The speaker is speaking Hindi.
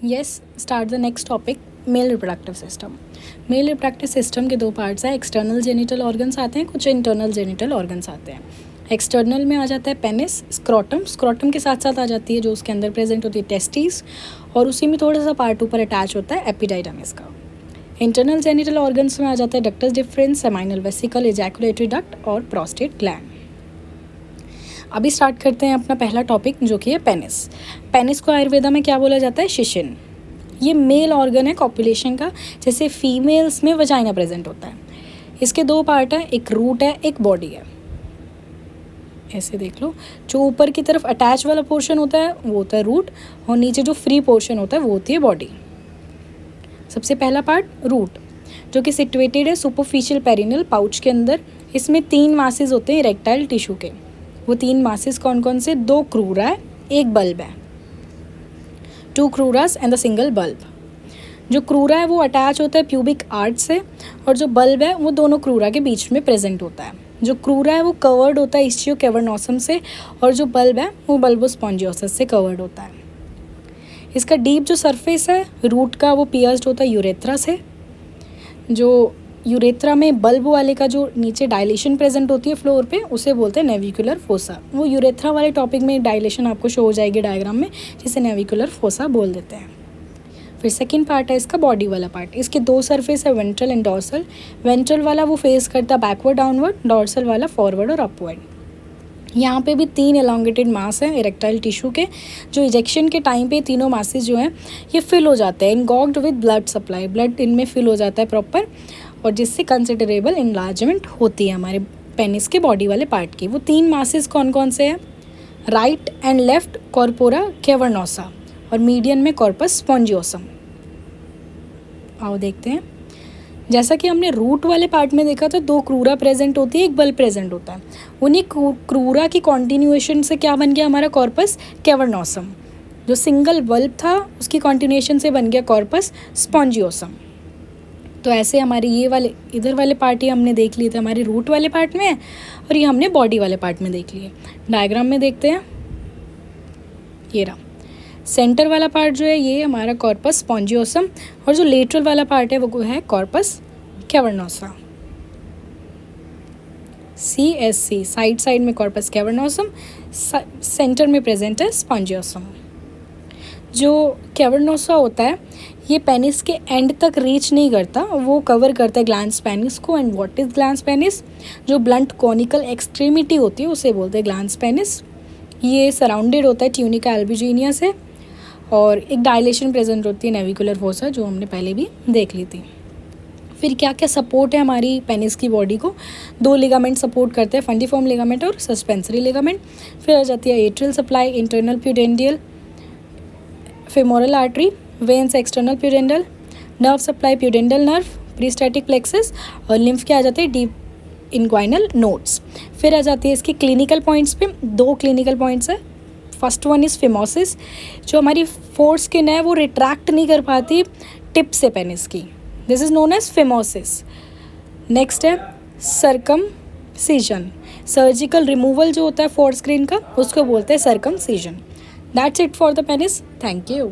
Yes, start the next topic, male reproductive system. Male reproductive system के दो पार्ट्स हैं, एक्सटर्नल जेनिटल ऑर्गन्स आते हैं, कुछ इंटरनल जेनिटल ऑर्गन्स आते हैं। एक्सटर्नल में आ जाता है पेनिस, स्क्रोटम, स्क्रोटम के साथ साथ आ जाती है जो उसके अंदर प्रेजेंट होती है टेस्टिस, और उसी में थोड़ा सा पार्ट ऊपर अटैच होता है एपिडाइडमिस का। इंटरनल जेनिटल ऑर्गन्स में आ जाता है ductus difference, seminal vesicle, ejaculatory duct और प्रोस्टेट ग्लैंड। अभी स्टार्ट करते हैं अपना पहला टॉपिक जो कि है पेनिस। पेनिस को आयुर्वेदा में क्या बोला जाता है? शिशिन। ये मेल ऑर्गन है कॉपुलेशन का, जैसे फीमेल्स में वजाइना प्रेजेंट होता है। इसके दो पार्ट हैं, एक रूट है, एक बॉडी है। ऐसे देख लो, जो ऊपर की तरफ अटैच वाला पोर्शन होता है वो होता है रूट, और नीचे जो फ्री पोर्शन होता है वो होती है बॉडी। सबसे पहला पार्ट रूट, जो कि सिचुएटेड है सुपरफिशियल पेरिनल पाउच के अंदर। इसमें 3 मासेस होते हैं इरेक्टाइल टिश्यू के। वो 3 मासेस कौन कौन से? 2 क्रूरा है, 1 बल्ब है। 2 क्रूरास एंड द सिंगल बल्ब। जो क्रूरा है वो अटैच होता है प्यूबिक आर्च से, और जो बल्ब है वो दोनों क्रूरा के बीच में प्रेजेंट होता है। जो क्रूरा है वो कवर्ड होता है इस्चियो कैवर्नोसम से, और जो बल्ब है वो बल्बोस्पॉन्जियोसिस से कवर्ड होता है। इसका डीप जो सरफेस है रूट का वो पियर्स्ड होता है यूरेथ्रा से। जो यूरेथ्रा में बल्ब वाले का जो नीचे डायलेशन प्रेजेंट होती है फ्लोर पे, उसे बोलते हैं नेविकुलर फोसा। वो यूरेथ्रा वाले टॉपिक में डायलेशन आपको शो हो जाएगी डायग्राम में, जिसे नेविकुलर फोसा बोल देते हैं। फिर सेकंड पार्ट है इसका बॉडी वाला पार्ट। इसके 2 सरफेस है, वेंट्रल एंड डॉर्सल। वेंट्रल वाला वो फेस करता है बैकवर्ड डाउनवर्ड, डॉर्सल वाला फॉरवर्ड और अपवर्ड। यहाँ पे भी 3 एलोंगेटेड मास हैं इरेक्टाइल टिश्यू के, जो इजेक्शन के टाइम पे तीनों मासेस जो हैं ये फिल हो जाते हैं, इनगॉग्ड विद ब्लड सप्लाई। ब्लड इनमें फिल हो जाता है प्रॉपर, और जिससे कंसिडरेबल इनलार्जमेंट होती है हमारे पेनिस के बॉडी वाले पार्ट की। वो 3 मासेस कौन कौन से हैं? Right and left corpora cavernosa, और मीडियन में कॉर्पस स्पॉन्जियोसम। आओ देखते हैं। जैसा कि हमने रूट वाले पार्ट में देखा था, 2 क्रूरा प्रेजेंट होती है, 1 बल्ब प्रेजेंट होता है। उन्हीं क्रूरा की कॉन्टिन्यूएशन से क्या बन गया हमारा? Corpus cavernosum. जो सिंगल बल्ब था उसकी कॉन्टिन्यूएशन से बन गया कॉर्पस स्पॉन्जियोसम। तो ऐसे हमारे ये वाले इधर वाले पार्ट ही हमने देख लिए थे हमारे रूट वाले पार्ट में, और ये हमने बॉडी वाले पार्ट में देख लिए। डायग्राम में देखते हैं, ये रहा सेंटर वाला पार्ट जो है ये हमारा कॉर्पस स्पॉन्जियोसम, और जो लेटरल वाला पार्ट है वो है corpus cavernosa. CSC, side side में कॉर्पस कैवर्नोसम, सेंटर में प्रेजेंट है स्पॉन्जियोसम। जो कैवर्नोसा होता है ये पेनिस के एंड तक रीच नहीं करता, वो कवर करता है ग्लैंस पेनिस को। And what is glans penis? जो ब्लंट कॉनिकल एक्सट्रीमिटी होती है उसे बोलते हैं ग्लैंस पेनिस। ये सराउंडेड होता है ट्यूनिका एल्बुजिनिया से, और एक डायलेशन प्रेजेंट होती है नेविकुलर फोसा, जो हमने पहले भी देख ली थी। फिर क्या क्या सपोर्ट है हमारी पेनिस की बॉडी को? 2 लिगामेंट सपोर्ट करते हैं, फंडिफॉर्म लिगामेंट और सस्पेंसरी लिगामेंट। फिर आ जाती है arterial supply, internal pudendal, femoral artery, veins external pudendal, nerve supply pudendal nerve, prostatic plexus, और लिम्फ के आ जाते हैं डीप इनग्वाइनल नोड्स। फिर आ जाती है इसकी क्लिनिकल पॉइंट्स पे। 2 क्लिनिकल पॉइंट्स है। फर्स्ट वन इज़ फिमोसिस, जो हमारी फोर स्किन है वो रिट्रैक्ट नहीं कर पाती टिप से पेनिस की, this is known as phimosis. Next है सर्कमसिजन, सर्जिकल रिमूवल जो होता है फोर स्किन का उसको बोलते हैं circumcision. That's it for the penis. Thank you.